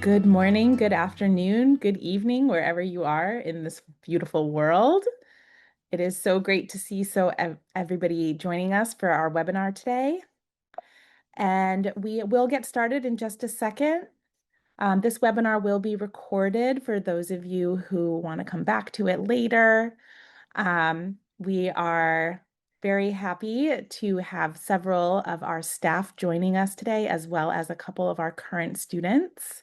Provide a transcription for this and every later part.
Good morning, good afternoon, good evening, wherever you are in this beautiful world. It is so great to see everybody joining us for our webinar today. And we will get started in just a second. This webinar will be recorded for those of you who want to come back to it later. We are very happy to have several of our staff joining us today, as well as a couple of our current students.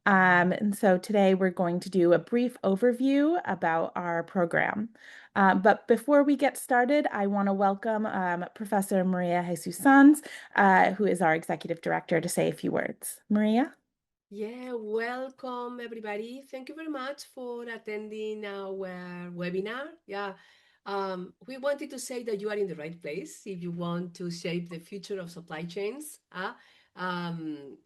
And so today we're going to do a brief overview about our program. But before we get started, I want to welcome Professor Maria Jesus Sanz, who is our executive director, to say a few words. Maria? Yeah, welcome everybody. Thank you very much for attending our webinar. We wanted to say that you are in the right place if you want to shape the future of supply chains. Again,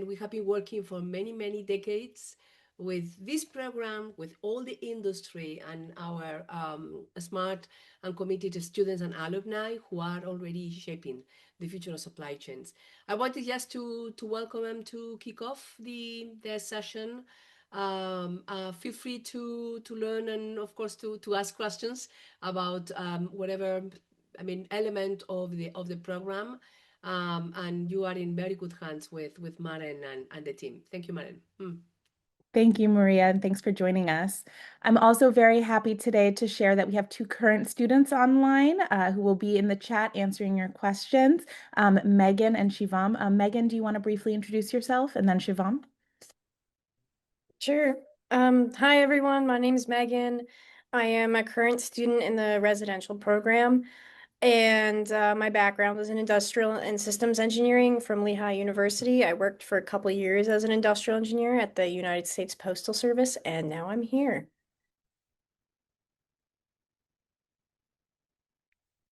we have been working for many, many decades with this program, with all the industry and our smart and committed students and alumni who are already shaping the future of supply chains. I wanted just to welcome them to kick off the session. Feel free to learn and of course to ask questions about whatever element of the program. And you are in very good hands with Maren and the team. Thank you, Maren. Thank you, Maria, and thanks for joining us. I'm also very happy today to share that we have two current students online who will be in the chat answering your questions, Megan and Shivam. Megan, do you want to briefly introduce yourself, and then Shivam? Sure. Hi, everyone. My name is Megan. I am a current student in the residential program, and my background was in industrial and systems engineering from Lehigh University. I worked for a couple of years as an industrial engineer at the United States Postal Service, and now I'm here.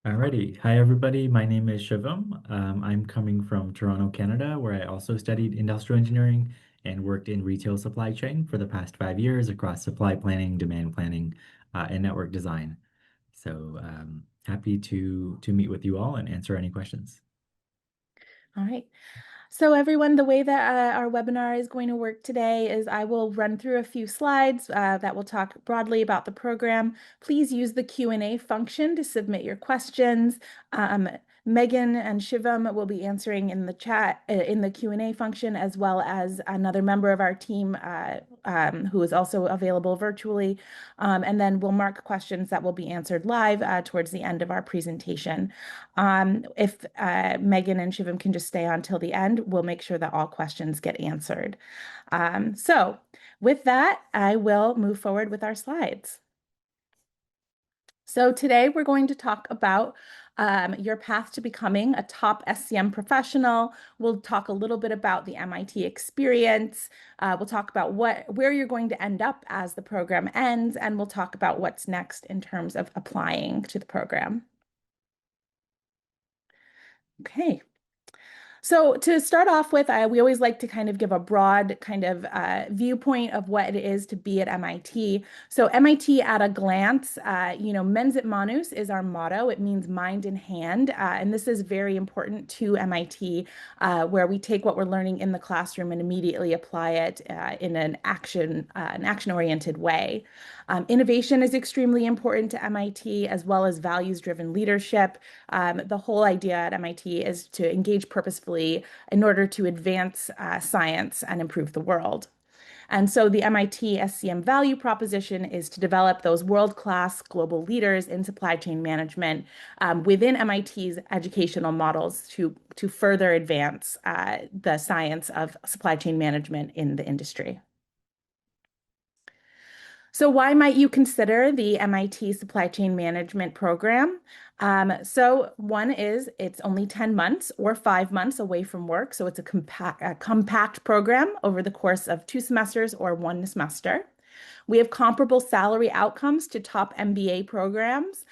Alrighty. Hi, everybody. My name is Shivam. I'm coming from Toronto, Canada, where I also studied industrial engineering and worked in retail supply chain for the past 5 years across supply planning, demand planning, and network design. So happy to meet with you all and answer any questions. All right. So everyone, the way that our webinar is going to work today is I will run through a few slides that will talk broadly about the program. Please use the Q&A function to submit your questions. Megan and Shivam will be answering in the chat, in the Q&A function, as well as another member of our team who is also available virtually. And then we'll mark questions that will be answered live towards the end of our presentation. If Megan and Shivam can just stay on till the end, we'll make sure that all questions get answered. So with that, I will move forward with our slides. So today we're going to talk about your path to becoming a top SCM professional. We'll talk a little bit about the MIT experience. We'll talk about where you're going to end up as the program ends, and we'll talk about what's next in terms of applying to the program. Okay. So to start off with, we always like to kind of give a broad kind of viewpoint of what it is to be at MIT. So MIT at a glance, mens it manus is our motto. It means mind in hand. And this is very important to MIT, where we take what we're learning in the classroom and immediately apply it in an action-oriented way. Innovation is extremely important to MIT, as well as values-driven leadership. The whole idea at MIT is to engage purposefully in order to advance science and improve the world. And so the MIT SCM value proposition is to develop those world-class global leaders in supply chain management within MIT's educational models to further advance the science of supply chain management in the industry. So why might you consider the MIT Supply Chain Management program? So one is it's only 10 months or 5 months away from work. So it's a compact program over the course of 2 semesters or 1 semester. We have comparable salary outcomes to top MBA programs.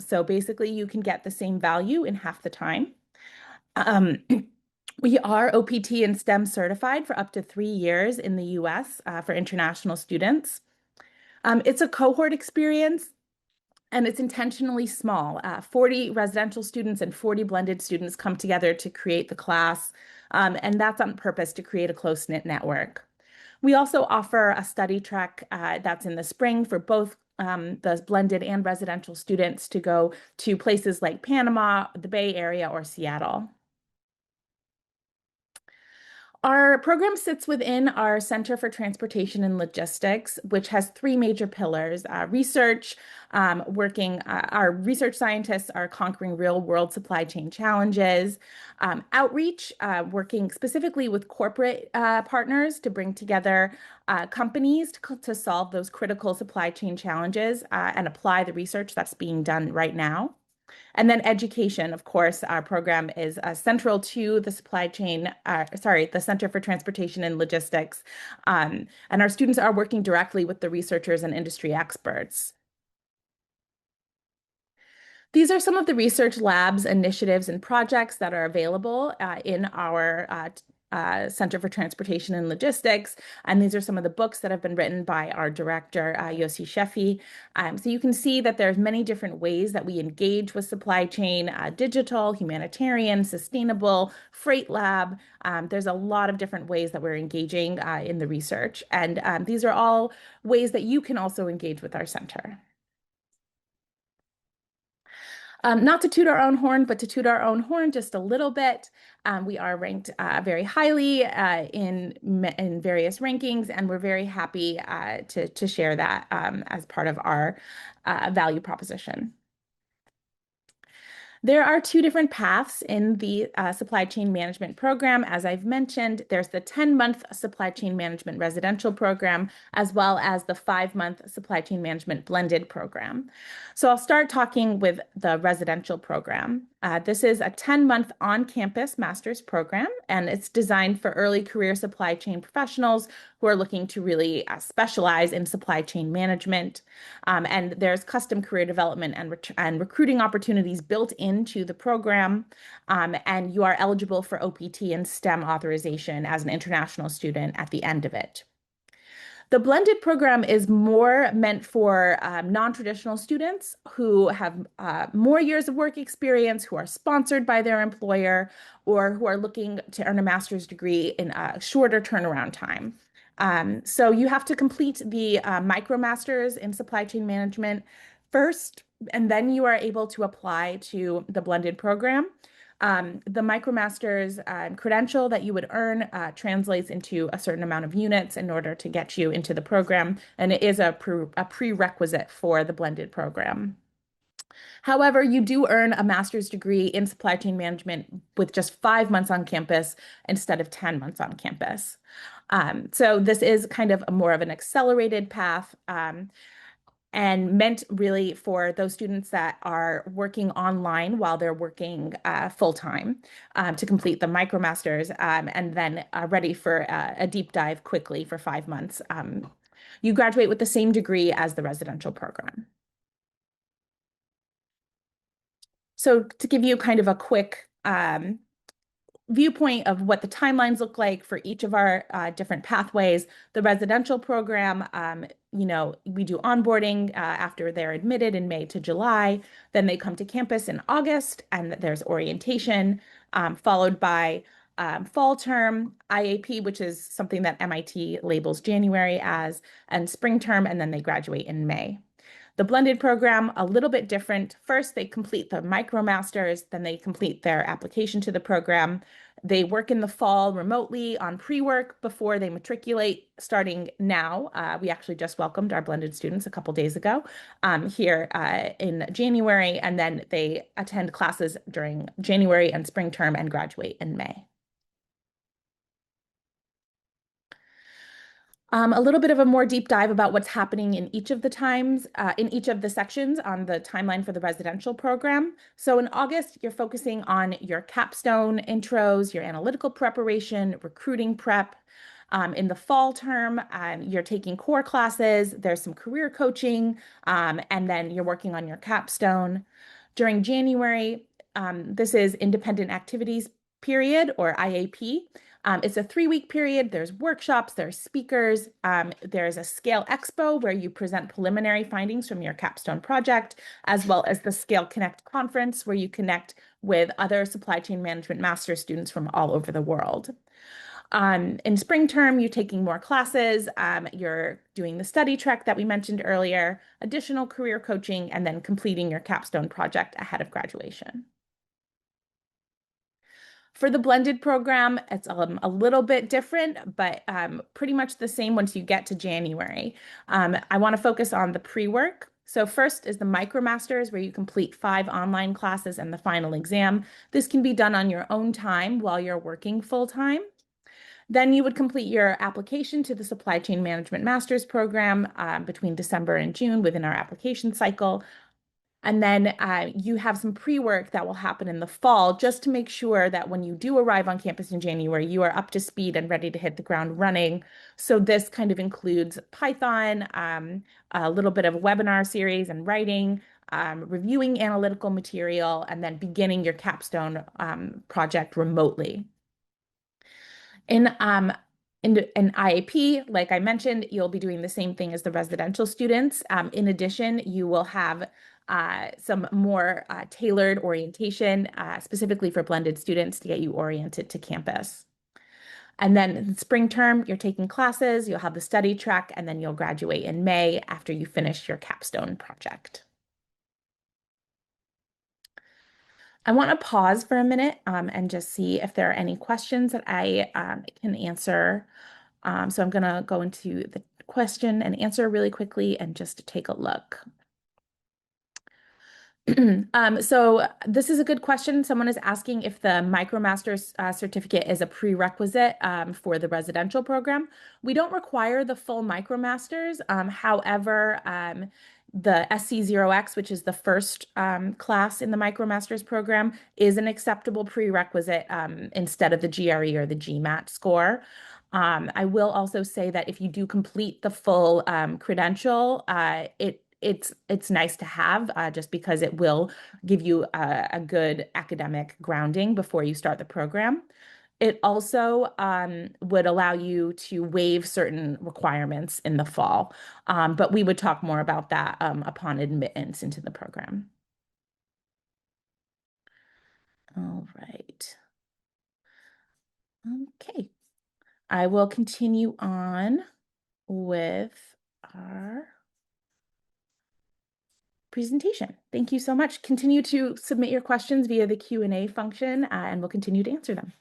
So basically you can get the same value in half the time. We are OPT and STEM certified for up to 3 years in the US for international students. It's a cohort experience, and it's intentionally small. 40 residential students and 40 blended students come together to create the class. And that's on purpose to create a close-knit network. We also offer a study track that's in the spring for both the blended and residential students to go to places like Panama, the Bay Area, or Seattle. Our program sits within our Center for Transportation and Logistics, which has three major pillars. Research, our research scientists are conquering real-world supply chain challenges. Outreach, working specifically with corporate partners to bring together companies to solve those critical supply chain challenges and apply the research that's being done right now. And then education, of course, our program is central to the the Center for Transportation and Logistics. And our students are working directly with the researchers and industry experts. These are some of the research labs, initiatives, and projects that are available in our Center for Transportation and Logistics. And these are some of the books that have been written by our director, Yossi Sheffi. So you can see that there's many different ways that we engage with supply chain, digital, humanitarian, sustainable, freight lab. There's a lot of different ways that we're engaging in the research. And these are all ways that you can also engage with our center. Not to toot our own horn, but to toot our own horn just a little bit. We are ranked very highly in various rankings, and we're very happy to share that as part of our value proposition. There are two different paths in the supply chain management program. As I've mentioned, there's the 10-month supply chain management residential program, as well as the 5-month supply chain management blended program. So I'll start talking with the residential program. This is a 10-month on-campus master's program, and it's designed for early career supply chain professionals who are looking to really specialize in supply chain management. And there's custom career development and recruiting opportunities built into the program. And you are eligible for OPT and STEM authorization as an international student at the end of it. The blended program is more meant for non-traditional students who have more years of work experience, who are sponsored by their employer, or who are looking to earn a master's degree in a shorter turnaround time. So you have to complete the MicroMasters in supply chain management first, and then you are able to apply to the blended program. The MicroMasters credential that you would earn translates into a certain amount of units in order to get you into the program, and it is a prerequisite for the blended program. However, you do earn a master's degree in supply chain management with just 5 months on campus instead of 10 months on campus. So this is kind of more of an accelerated path and meant really for those students that are working online while they're working full-time to complete the MicroMasters and then ready for a deep dive quickly for 5 months. You graduate with the same degree as the residential program. So to give you kind of a quick viewpoint of what the timelines look like for each of our different pathways. The residential program, we do onboarding after they're admitted in May to July. Then they come to campus in August, and there's orientation, followed by fall term, IAP, which is something that MIT labels January as, and spring term, and then they graduate in May. The blended program, a little bit different. First, they complete the MicroMasters, then they complete their application to the program. They work in the fall remotely on pre-work before they matriculate starting now. We actually just welcomed our blended students a couple days ago here in January, and then they attend classes during January and spring term and graduate in May. A little bit of a more deep dive about what's happening in each of the sections on the timeline for the residential program. So in August, you're focusing on your capstone intros, your analytical preparation, recruiting prep. In the fall term, you're taking core classes, there's some career coaching, and then you're working on your capstone. During January, this is independent activities period, or IAP. It's a 3-week period. There's workshops, there's speakers, there's a Scale Expo where you present preliminary findings from your capstone project, as well as the Scale Connect conference where you connect with other supply chain management master students from all over the world. In spring term, you're taking more classes, you're doing the study trek that we mentioned earlier, additional career coaching, and then completing your capstone project ahead of graduation. For the blended program, it's a little bit different, but pretty much the same once you get to January. I want to focus on the pre-work. So first is the MicroMasters, where you complete 5 online classes and the final exam. This can be done on your own time while you're working full-time. Then you would complete your application to the Supply Chain Management Master's Program between December and June within our application cycle. And then you have some pre-work that will happen in the fall just to make sure that when you do arrive on campus in January, you are up to speed and ready to hit the ground running. So this kind of includes Python, a little bit of a webinar series and writing, reviewing analytical material, and then beginning your capstone project remotely. In an IAP, like I mentioned, you'll be doing the same thing as the residential students. In addition, you will have some more tailored orientation, specifically for blended students to get you oriented to campus. And then in spring term, you're taking classes, you'll have the study track, and then you'll graduate in May after you finish your capstone project. I want to pause for a minute and just see if there are any questions that I can answer. So I'm going to go into the question and answer really quickly and just take a look. So this is a good question. Someone is asking if the MicroMasters certificate is a prerequisite for the residential program. We don't require the full MicroMasters. However, the SC0X, which is the first class in the MicroMasters program, is an acceptable prerequisite instead of the GRE or the GMAT score. I will also say that if you do complete the full credential, it's nice to have just because it will give you a good academic grounding before you start the program. It also would allow you to waive certain requirements in the fall, but we would talk more about that upon admittance into the program. All right. Okay. I will continue on with our presentation. Thank you so much. Continue to submit your questions via the Q&A function, and we'll continue to answer them.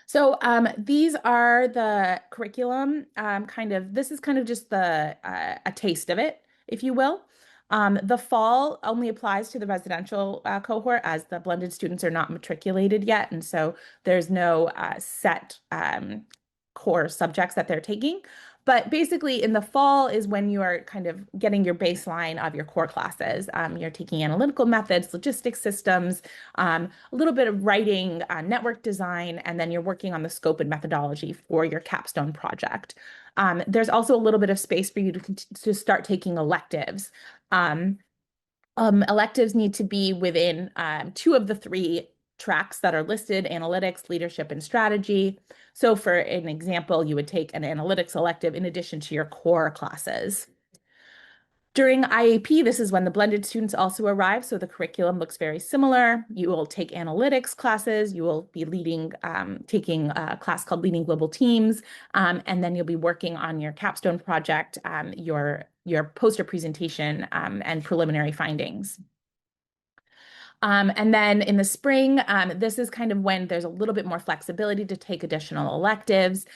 So these are the curriculum, this is kind of just a taste of it, if you will. The fall only applies to the residential cohort as the blended students are not matriculated yet. And so there's no set core subjects that they're taking. But basically in the fall is when you are kind of getting your baseline of your core classes. You're taking analytical methods, logistics systems, a little bit of writing, network design, and then you're working on the scope and methodology for your capstone project. There's also a little bit of space for you to start taking electives. Electives need to be within 2 of the 3 tracks that are listed: analytics, leadership, and strategy. So for an example, you would take an analytics elective in addition to your core classes. During IAP, this is when the blended students also arrive, so the curriculum looks very similar. You will take analytics classes, you will be taking a class called Leading Global Teams, and then you'll be working on your capstone project, your poster presentation, and preliminary findings. And then in the spring, this is kind of when there's a little bit more flexibility to take additional electives.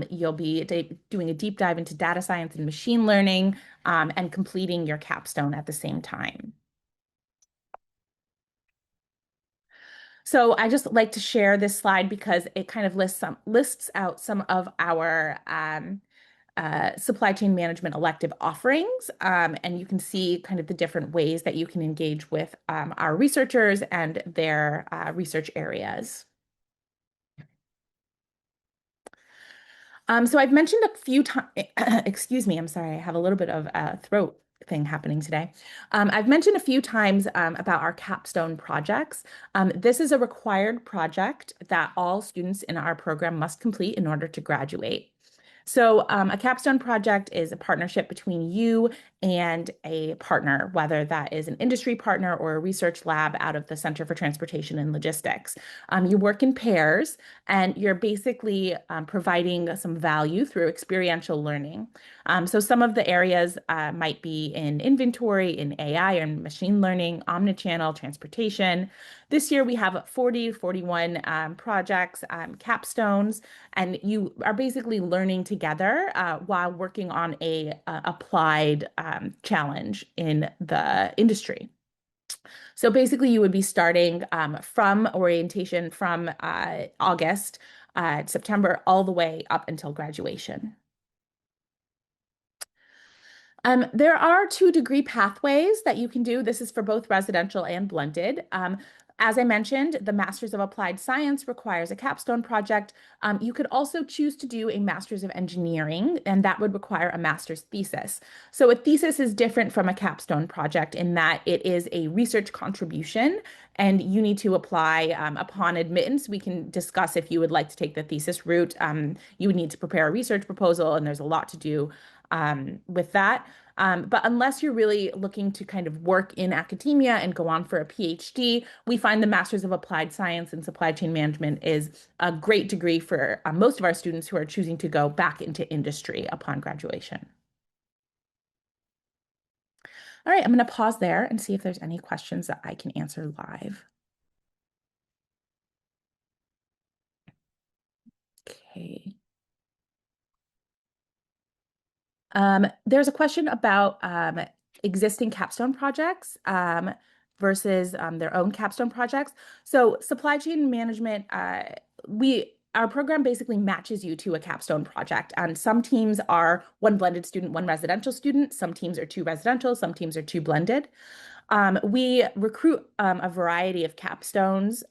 You'll be doing a deep dive into data science and machine learning, and completing your capstone at the same time. So I just like to share this slide because it kind of lists out some of our supply chain management elective offerings. And you can see kind of the different ways that you can engage with our researchers and their research areas. So I've mentioned a few times, excuse me, I'm sorry, I have a little bit of a throat thing happening today. I've mentioned a few times about our capstone projects. This is a required project that all students in our program must complete in order to graduate. So a capstone project is a partnership between you and a partner, whether that is an industry partner or a research lab out of the Center for Transportation and Logistics. You work in pairs and you're basically providing some value through experiential learning. So some of the areas might be in inventory, in AI and machine learning, omnichannel, transportation. This year we have 40 to 41 projects, capstones, and you are basically learning together while working on a applied challenge in the industry. So basically, you would be starting from orientation from August, September, all the way up until graduation. There are 2 degree pathways that you can do. This is for both residential and blended. As I mentioned, the Masters of Applied Science requires a capstone project. You could also choose to do a Masters of Engineering, and that would require a master's thesis. So a thesis is different from a capstone project in that it is a research contribution, and you need to apply upon admittance. We can discuss if you would like to take the thesis route. You would need to prepare a research proposal, and there's a lot to do with that. But unless you're really looking to kind of work in academia and go on for a PhD, we find the Masters of Applied Science and Supply Chain Management is a great degree for most of our students who are choosing to go back into industry upon graduation. All right, I'm going to pause there and see if there's any questions that I can answer live. Okay. There's a question about existing capstone projects versus their own capstone projects. So supply chain management, our program basically matches you to a capstone project. And some teams are 1 blended student, 1 residential student. Some teams are 2 residential, some teams are 2 blended. We recruit a variety of capstones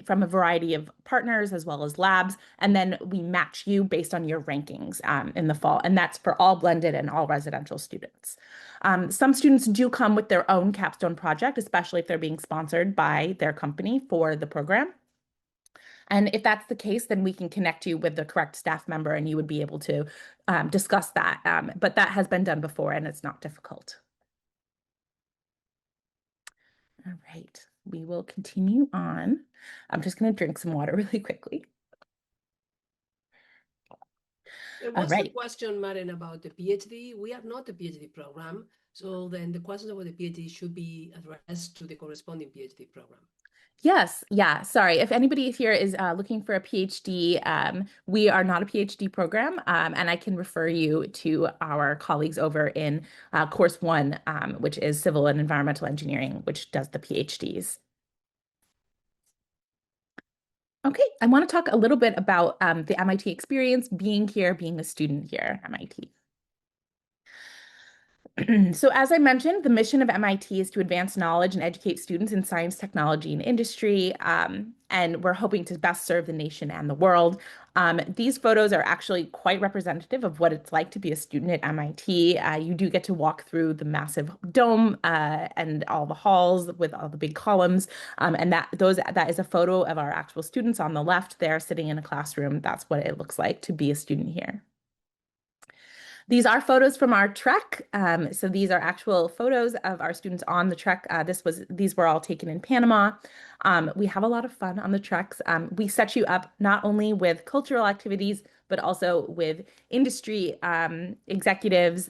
from a variety of partners as well as labs, and then we match you based on your rankings in the fall, and that's for all blended and all residential students. Some students do come with their own capstone project, especially if they're being sponsored by their company for the program. And if that's the case, then we can connect you with the correct staff member and you would be able to discuss that. But that has been done before and it's not difficult. All right, we will continue on. I'm just going to drink some water really quickly. And All what's the right. question, Maren, about the PhD? We are not a PhD program. So then the questions about the PhD should be addressed to the corresponding PhD program. Yes, yeah, sorry. If anybody here is looking for a PhD, we are not a PhD program, and I can refer you to our colleagues over in course 1, which is Civil and Environmental Engineering, which does the PhDs. Okay, I want to talk a little bit about the MIT experience, being here, being a student here at MIT. So as I mentioned, the mission of MIT is to advance knowledge and educate students in science, technology, and industry. And we're hoping to best serve the nation and the world. These photos are actually quite representative of what it's like to be a student at MIT. You do get to walk through the massive dome and all the halls with all the big columns. And that is a photo of our actual students on the left there sitting in a classroom. That's what it looks like to be a student here. These are photos from our trek. So these are actual photos of our students on the trek. These were all taken in Panama. We have a lot of fun on the treks. We set you up not only with cultural activities, but also with industry executives,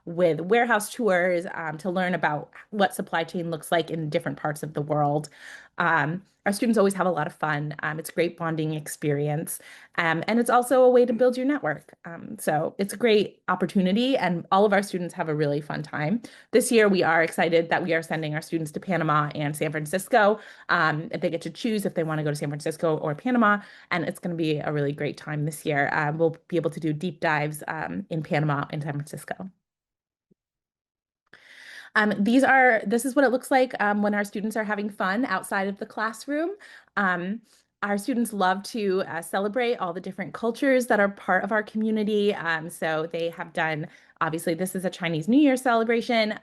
with warehouse tours to learn about what supply chain looks like in different parts of the world. Our students always have a lot of fun. It's a great bonding experience. And it's also a way to build your network. So it's a great opportunity, and all of our students have a really fun time. This year, we are excited that we are sending our students to Panama and San Francisco. They get to choose if they want to go to San Francisco or Panama, and it's going to be a really great time this year. We'll be able to do deep dives in Panama and San Francisco. This is what it looks like when our students are having fun outside of the classroom. Our students love to celebrate all the different cultures that are part of our community. So they have done, obviously, this is a Chinese New Year celebration.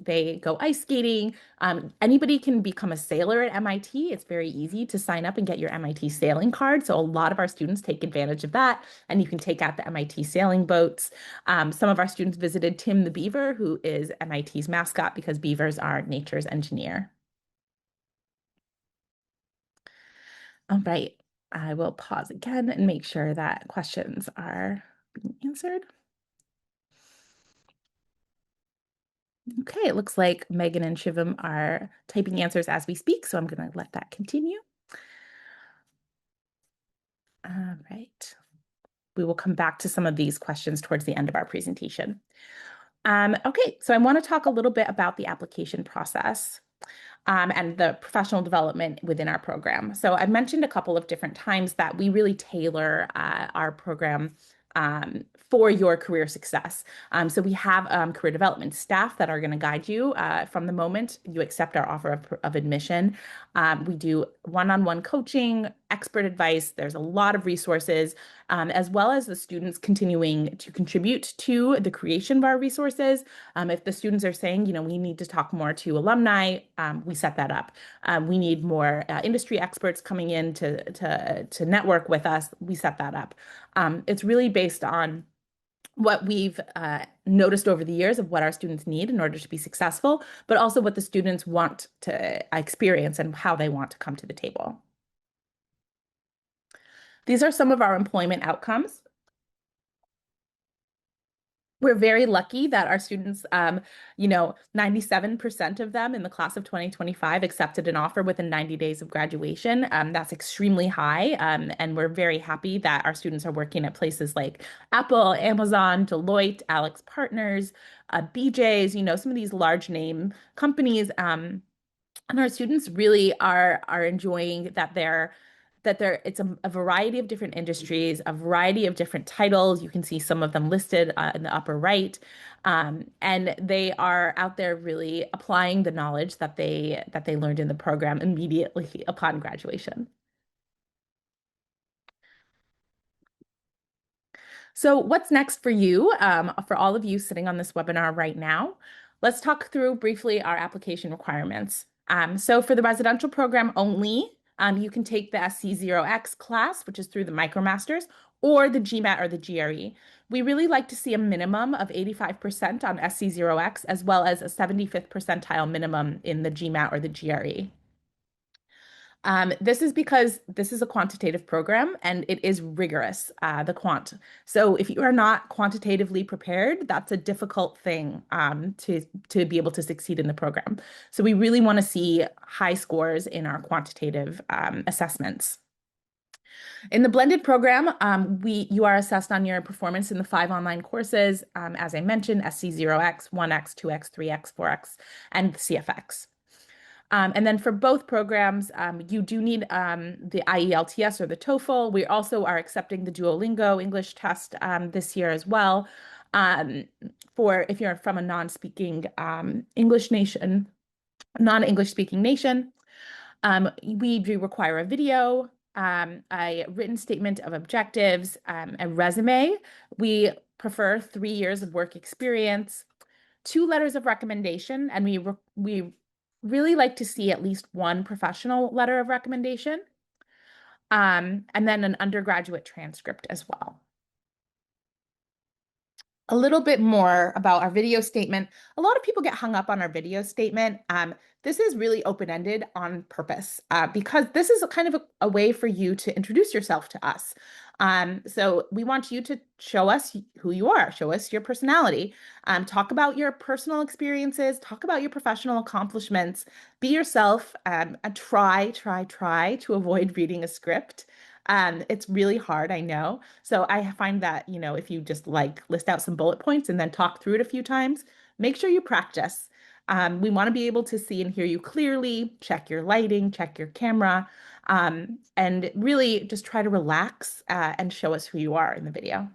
They go ice skating. Anybody can become a sailor at MIT. It's very easy to sign up and get your MIT sailing card. So a lot of our students take advantage of that, and you can take out the MIT sailing boats. Some of our students visited Tim the Beaver, who is MIT's mascot because beavers are nature's engineer. All right, I will pause again and make sure that questions are being answered. Okay, it looks like Megan and Shivam are typing answers as we speak, so I'm going to let that continue. All right. We will come back to some of these questions towards the end of our presentation. Okay, so I want to talk a little bit about the application process. And the professional development within our program. So I've mentioned a couple of different times that we really tailor our program for your career success. So we have career development staff that are going to guide you from the moment you accept our offer of admission. We do one-on-one coaching, expert advice. There's a lot of resources, as well as the students continuing to contribute to the creation of our resources. If the students are saying, you know, we need to talk more to alumni, we set that up. We need more industry experts coming in to network with us. We set that up. It's really based on what we've noticed over the years of what our students need in order to be successful, but also what the students want to experience and how they want to come to the table. These are some of our employment outcomes. We're very lucky that our students, 97% of them in the class of 2025 accepted an offer within 90 days of graduation. That's extremely high. And we're very happy that our students are working at places like Apple, Amazon, Deloitte, Alex Partners, BJ's, some of these large name companies. And our students really are enjoying that it's a variety of different industries, a variety of different titles. You can see some of them listed in the upper right. And they are out there really applying the knowledge that they learned in the program immediately upon graduation. So what's next for you, for all of you sitting on this webinar right now? Let's talk through briefly our application requirements. So for the residential program only, you can take the SC0X class, which is through the MicroMasters, or the GMAT or the GRE. We really like to see a minimum of 85% on SC0X, as well as a 75th percentile minimum in the GMAT or the GRE. This is because this is a quantitative program and it is rigorous, the quant. So if you are not quantitatively prepared, that's a difficult thing to be able to succeed in the program. So we really want to see high scores in our quantitative assessments. In the blended program, you are assessed on your performance in the 5 online courses, as I mentioned, SC0X, 1X, 2X, 3X, 4X, and CFX. And then for both programs, you do need the IELTS or the TOEFL. We also are accepting the Duolingo English test this year as well. For if you're from a non-speaking English nation, non-English speaking nation, we do require a video, a written statement of objectives, a resume. We prefer 3 years of work experience, 2 letters of recommendation, and we really like to see at least 1 professional letter of recommendation, and then an undergraduate transcript as well. A little bit more about our video statement. A lot of people get hung up on our video statement. This is really open-ended on purpose because this is a kind of a way for you to introduce yourself to us. So we want you to show us who you are, show us your personality, talk about your personal experiences, talk about your professional accomplishments, be yourself, and try to avoid reading a script. It's really hard, I know. So I find that, if you just list out some bullet points and then talk through it a few times, make sure you practice. We want to be able to see and hear you clearly, check your lighting, check your camera, and really just try to relax and show us who you are in the video.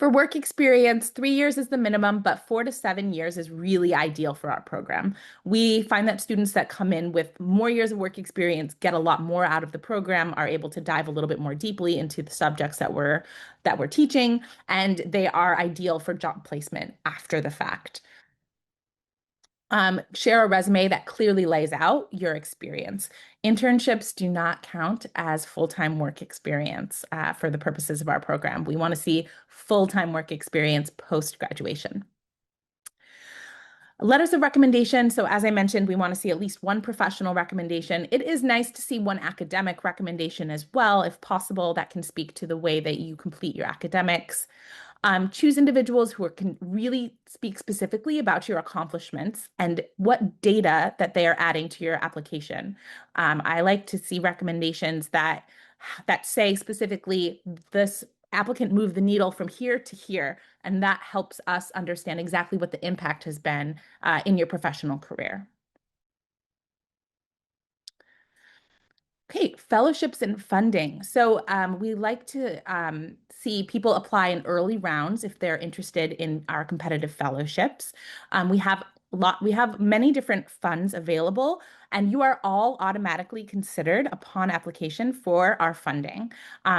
For work experience, 3 years is the minimum, but 4 to 7 years is really ideal for our program. We find that students that come in with more years of work experience get a lot more out of the program, are able to dive a little bit more deeply into the subjects that we're teaching, and they are ideal for job placement after the fact. Share a resume that clearly lays out your experience. Internships do not count as full-time work experience for the purposes of our program. We want to see full-time work experience post-graduation. Letters of recommendation. So as I mentioned, we want to see at least one professional recommendation. It is nice to see one academic recommendation as well, if possible, that can speak to the way that you complete your academics. Choose individuals who can really speak specifically about your accomplishments and what data that they are adding to your application. I like to see recommendations that say specifically this applicant moved the needle from here to here, and that helps us understand exactly what the impact has been in your professional career. Okay, fellowships and funding. So we like to see people apply in early rounds if they're interested in our competitive fellowships. We have many different funds available, and you are all automatically considered upon application for our funding.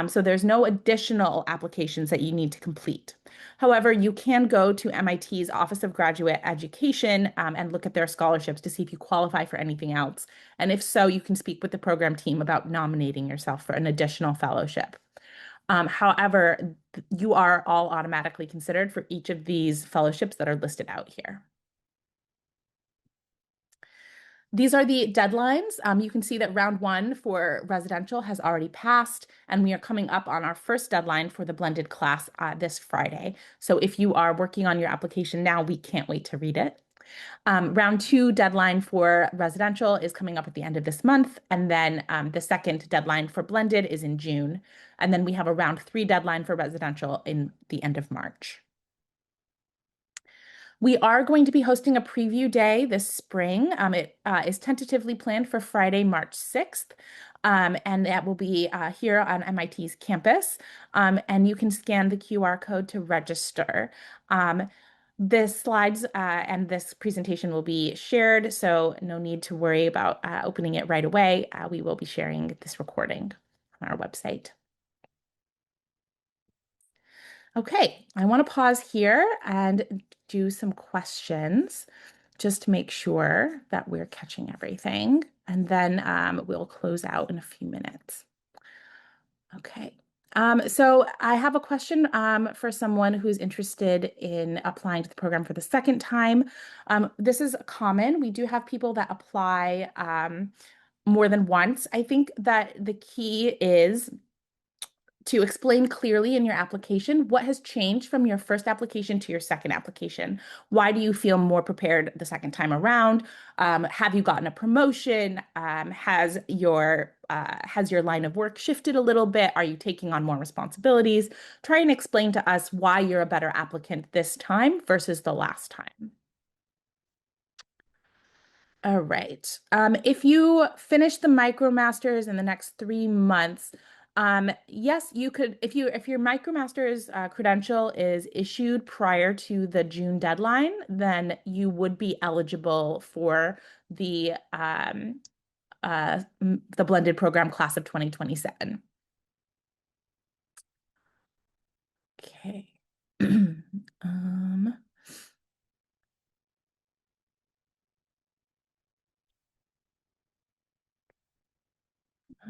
So there's no additional applications that you need to complete. However, you can go to MIT's Office of Graduate Education and look at their scholarships to see if you qualify for anything else. And if so, you can speak with the program team about nominating yourself for an additional fellowship. However, you are all automatically considered for each of these fellowships that are listed out here. These are the deadlines. You can see that round one for residential has already passed, and we are coming up on our first deadline for the blended class this Friday. So if you are working on your application now, we can't wait to read it. Round two deadline for residential is coming up at the end of this month, and then the second deadline for blended is in June. And then we have a round three deadline for residential in the end of March. We are going to be hosting a preview day this spring. It is tentatively planned for Friday, March 6th, and that will be here on MIT's campus. And you can scan the QR code to register. The slides and this presentation will be shared, so no need to worry about opening it right away. We will be sharing this recording on our website. Okay, I want to pause here and do some questions just to make sure that we're catching everything, and then we'll close out in a few minutes. Okay. So I have a question for someone who's interested in applying to the program for the second time. This is common. We do have people that apply more than once. I think that the key is to explain clearly in your application what has changed from your first application to your second application. Why do you feel more prepared the second time around? Have you gotten a promotion? Has your line of work shifted a little bit? Are you taking on more responsibilities? Try and explain to us why you're a better applicant this time versus the last time. All right. If you finish the MicroMasters in the next 3 months, yes, you could. If your MicroMasters credential is issued prior to the June deadline, then you would be eligible for the blended program class of 2027. Okay. Um, uh,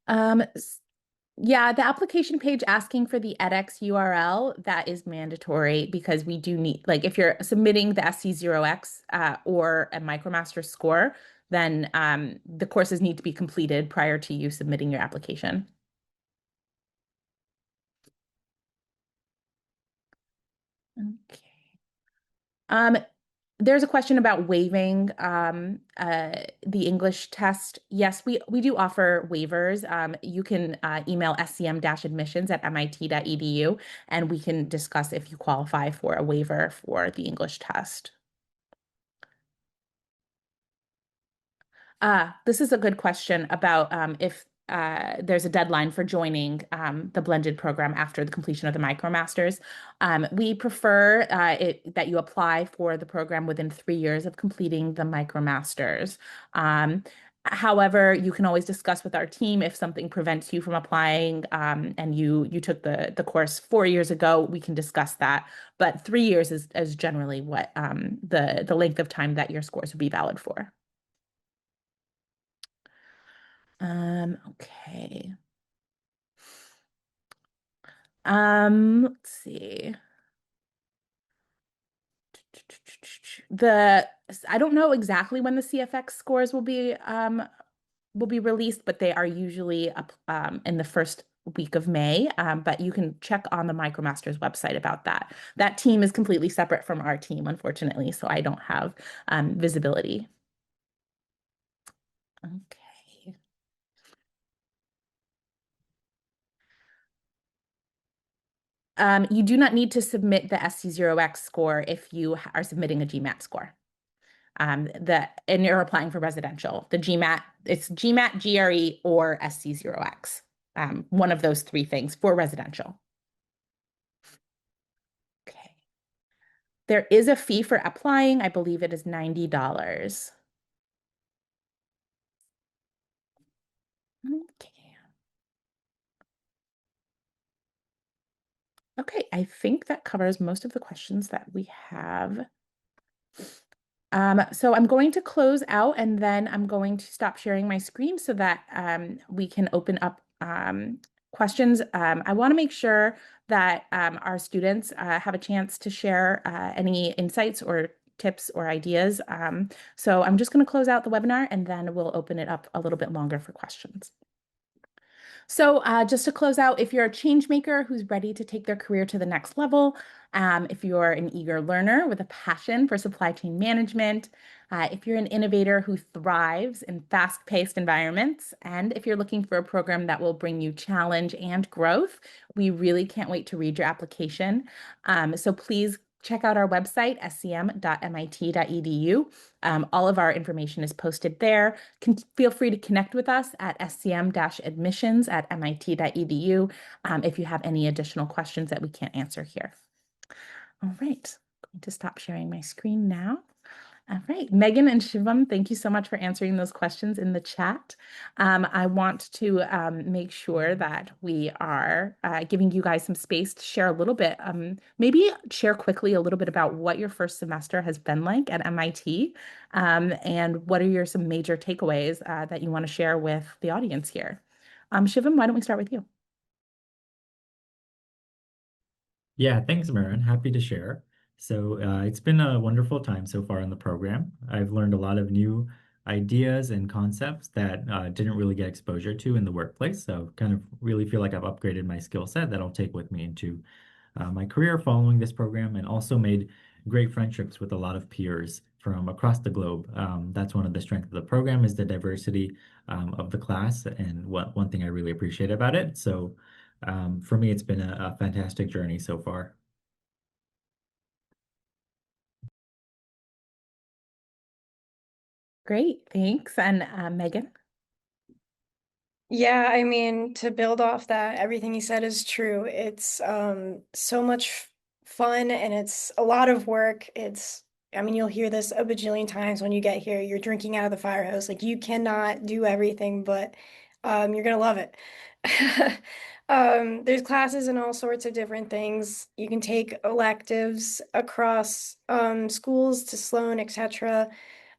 Um, yeah, the application page asking for the edX URL, that is mandatory because we do need, like, if you're submitting the SC0X or a MicroMaster score, then the courses need to be completed prior to you submitting your application. Okay. There's a question about waiving the English test. Yes, we do offer waivers. You can email scm-admissions@mit.edu, and we can discuss if you qualify for a waiver for the English test. This is a good question about if there's a deadline for joining the blended program after the completion of the MicroMasters. We prefer that you apply for the program within 3 years of completing the MicroMasters. Um, However, you can always discuss with our team if something prevents you from applying, and you took the course 4 years ago. We can discuss that, but 3 years is generally what the length of time that your scores would be valid for. Okay. Let's see. The I don't know exactly when the CFX scores will be released, but they are usually up in the first week of May. But you can check on the MicroMasters website about that. That team is completely separate from our team, unfortunately, so I don't have visibility. Okay. You do not need to submit the SC0X score if you are submitting a GMAT score. And you're applying for residential. The GMAT, it's GMAT, GRE, or SC0X. One of those three things for residential. Okay. There is a fee for applying. I believe it is $90. Okay. Okay, I think that covers most of the questions that we have. So I'm going to close out and then I'm going to stop sharing my screen so that we can open up questions. I want to make sure that our students have a chance to share any insights or tips or ideas. So I'm just going to close out the webinar and then we'll open it up a little bit longer for questions. So just to close out, if you're a change maker who's ready to take their career to the next level, if you're an eager learner with a passion for supply chain management, if you're an innovator who thrives in fast-paced environments, and if you're looking for a program that will bring you challenge and growth, we really can't wait to read your application. So please check out our website, scm.mit.edu. All of our information is posted there. Feel free to connect with us at scm-admissions@mit.edu if you have any additional questions that we can't answer here. All right, I'm going to stop sharing my screen now. All right, Megan and Shivam, thank you so much for answering those questions in the chat. I want to make sure that we are giving you guys some space to share a little bit, maybe share quickly a little bit about what your first semester has been like at MIT, and what are some major takeaways that you want to share with the audience here. Shivam, why don't we start with you? Yeah, thanks, Marin. Happy to share. So it's been a wonderful time so far in the program. I've learned a lot of new ideas and concepts that didn't really get exposure to in the workplace. So kind of really feel like I've upgraded my skill set that I'll take with me into my career following this program, and also made great friendships with a lot of peers from across the globe. That's one of the strengths of the program is the diversity of the class, and one thing I really appreciate about it. So for me, it's been a fantastic journey so far. Great, thanks. And Megan? Yeah, I mean, to build off that, everything you said is true. It's so much fun and it's a lot of work. I mean, you'll hear this a bajillion times when you get here. You're drinking out of the fire hose. Like you cannot do everything, but you're gonna love it. There's classes and all sorts of different things. You can take electives across schools to Sloan, etc.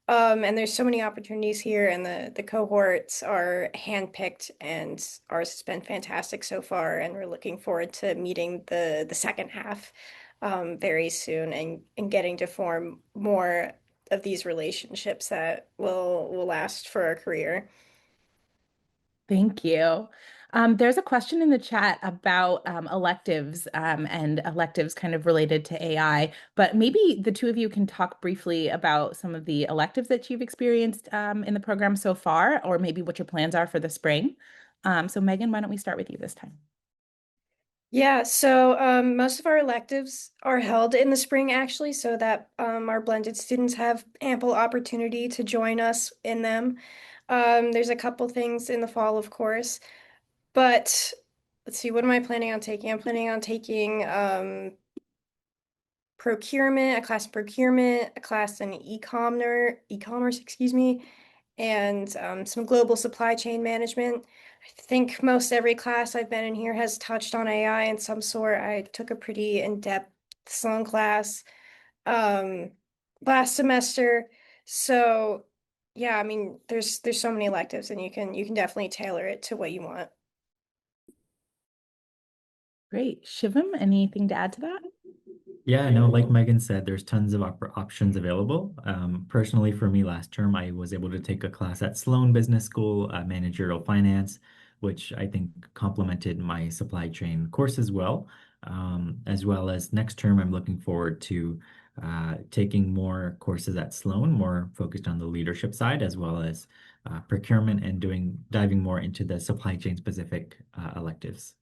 And there's so many opportunities here, and the cohorts are handpicked, and ours has been fantastic so far. And we're looking forward to meeting the second half very soon, and getting to form more of these relationships that will last for our career. Thank you. There's a question in the chat about electives and electives kind of related to AI, but maybe the two of you can talk briefly about some of the electives that you've experienced in the program so far, or maybe what your plans are for the spring. So Megan, why don't we start with you this time? Yeah, so most of our electives are held in the spring, actually, so that our blended students have ample opportunity to join us in them. There's a couple things in the fall, of course, but let's see, what am I planning on taking? I'm planning on taking procurement, a class in procurement, a class in e-commerce, excuse me, and some global supply chain management. I think most every class I've been in here has touched on AI in some sort. I took a pretty in-depth Sloan class um last semester. So yeah, I mean there's so many electives and you can definitely tailor it to what you want. Great. Shivam, anything to add to that? Yeah, no, like Megan said, there's tons of options available. Personally, for me, last term, I was able to take a class at Sloan Business School, managerial finance, which I think complemented my supply chain course as well. As well as next term, I'm looking forward to taking more courses at Sloan, more focused on the leadership side, as well as procurement and diving more into the supply chain specific electives.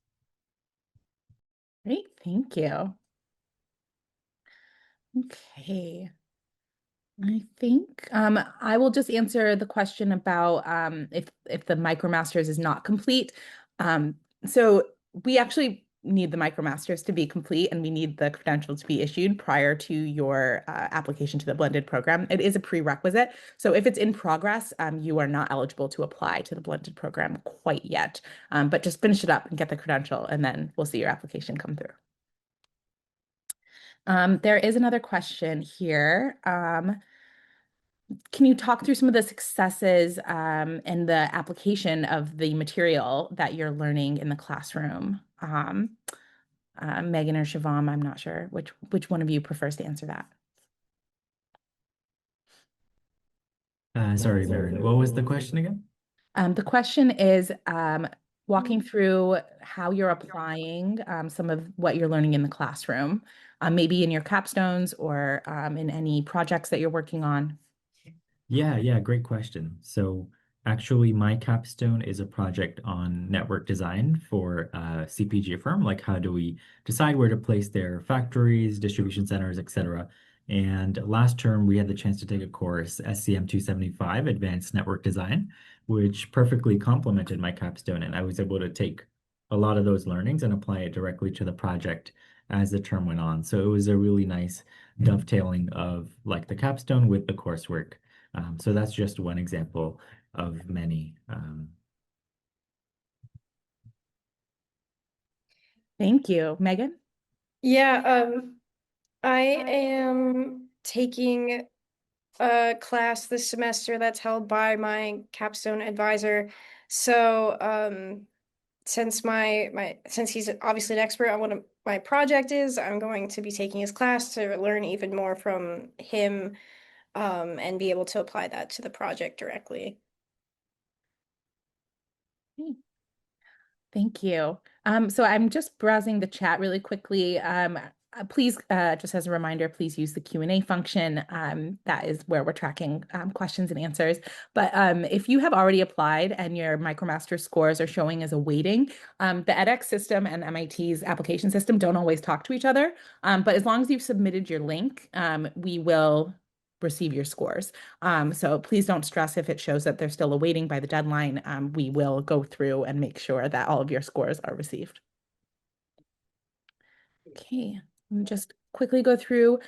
Great. Thank you. Okay. I think I will just answer the question about if the MicroMasters is not complete. So we actually need the MicroMasters to be complete, and we need the credential to be issued prior to your application to the blended program. It is a prerequisite. So if it's in progress, you are not eligible to apply to the blended program quite yet. But just finish it up and get the credential, and then we'll see your application come through. There is another question here. Can you talk through some of the successes and the application of the material that you're learning in the classroom? Megan or Shivam, I'm not sure which one of you prefers to answer that. Sorry, Maren, what was the question again? The question is walking through how you're applying some of what you're learning in the classroom, maybe in your capstones or in any projects that you're working on. Yeah, great question. So actually, my capstone is a project on network design for a CPG firm. Like, how do we decide where to place their factories, distribution centers, etc. And last term, we had the chance to take a course, SCM 275, Advanced Network Design, which perfectly complemented my capstone. And I was able to take a lot of those learnings and apply it directly to the project as the term went on. So it was a really nice dovetailing of like the capstone with the coursework. So that's just one example of many. Thank you. Megan? Yeah, I am taking a class this semester that's held by my capstone advisor. So, since he's obviously an expert on what my project is, I'm going to be taking his class to learn even more from him, and be able to apply that to the project directly. Thank you. So I'm just browsing the chat really quickly. Please, just as a reminder, please use the Q&A function. That is where we're tracking questions and answers. But if you have already applied and your MicroMaster scores are showing as a weighting, the edX system and MIT's application system don't always talk to each other. But as long as you've submitted your link, we will receive your scores. So please don't stress if it shows that they're still awaiting by the deadline. We will go through and make sure that all of your scores are received. Okay, just quickly go through.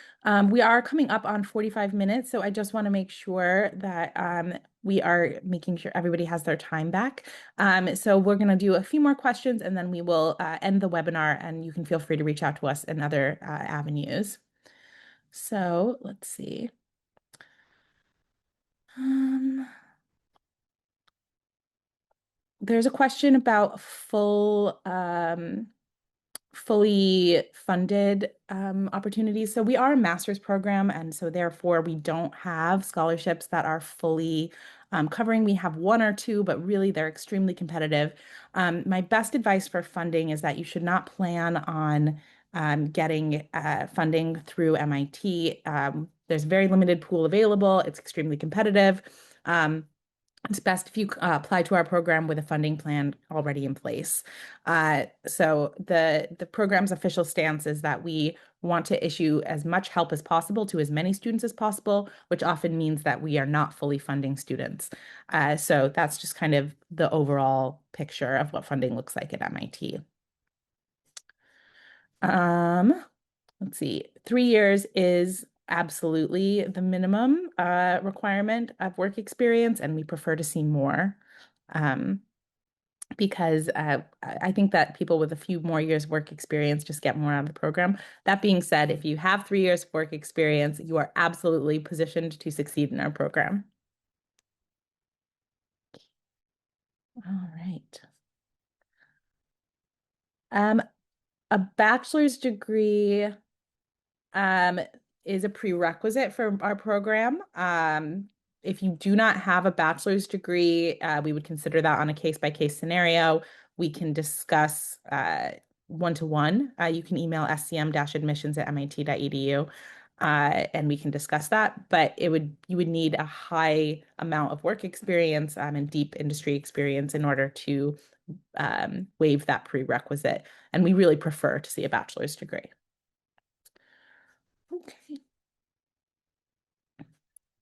We are coming up on 45 minutes, so I just want to make sure that we are making sure everybody has their time back. So we're going to do a few more questions and then we will end the webinar, and you can feel free to reach out to us in other avenues. So let's see. There's a question about fully funded opportunities. So we are a master's program, and so therefore we don't have scholarships that are fully covering. We have one or two, but really they're extremely competitive. My best advice for funding is that you should not plan on getting funding through MIT. There's a very limited pool available. It's extremely competitive. it's best if you apply to our program with a funding plan already in place. So the program's official stance is that we want to issue as much help as possible to as many students as possible, which often means that we are not fully funding students. So that's just kind of the overall picture of what funding looks like at MIT. Let's see, 3 years is absolutely the minimum requirement of work experience, and we prefer to see more um, because I think that people with a few more years work experience just get more out of the program. That being said, if you have 3 years work experience, you are absolutely positioned to succeed in our program. All right. Um, a bachelor's degree um, is a prerequisite for our program. If you do not have a bachelor's degree, we would consider that on a case-by-case scenario. We can discuss one-to-one. You can email scm-admissions@mit.edu, and we can discuss that. But you would need a high amount of work experience and deep industry experience in order to waive that prerequisite. And we really prefer to see a bachelor's degree. Okay.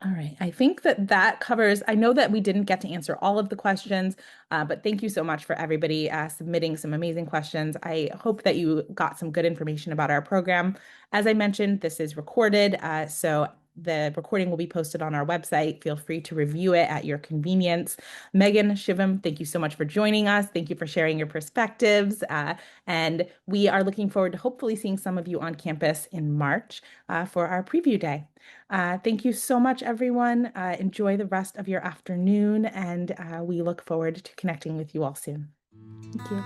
All right. I think that covers, I know that we didn't get to answer all of the questions, but thank you so much for everybody submitting some amazing questions. I hope that you got some good information about our program. As I mentioned, this is recorded, so the recording will be posted on our website. Feel free to review it at your convenience. Megan, Shivam, thank you so much for joining us. Thank you for sharing your perspectives. And we are looking forward to hopefully seeing some of you on campus in March for our preview day. Thank you so much, everyone. Enjoy the rest of your afternoon, and we look forward to connecting with you all soon. Thank you.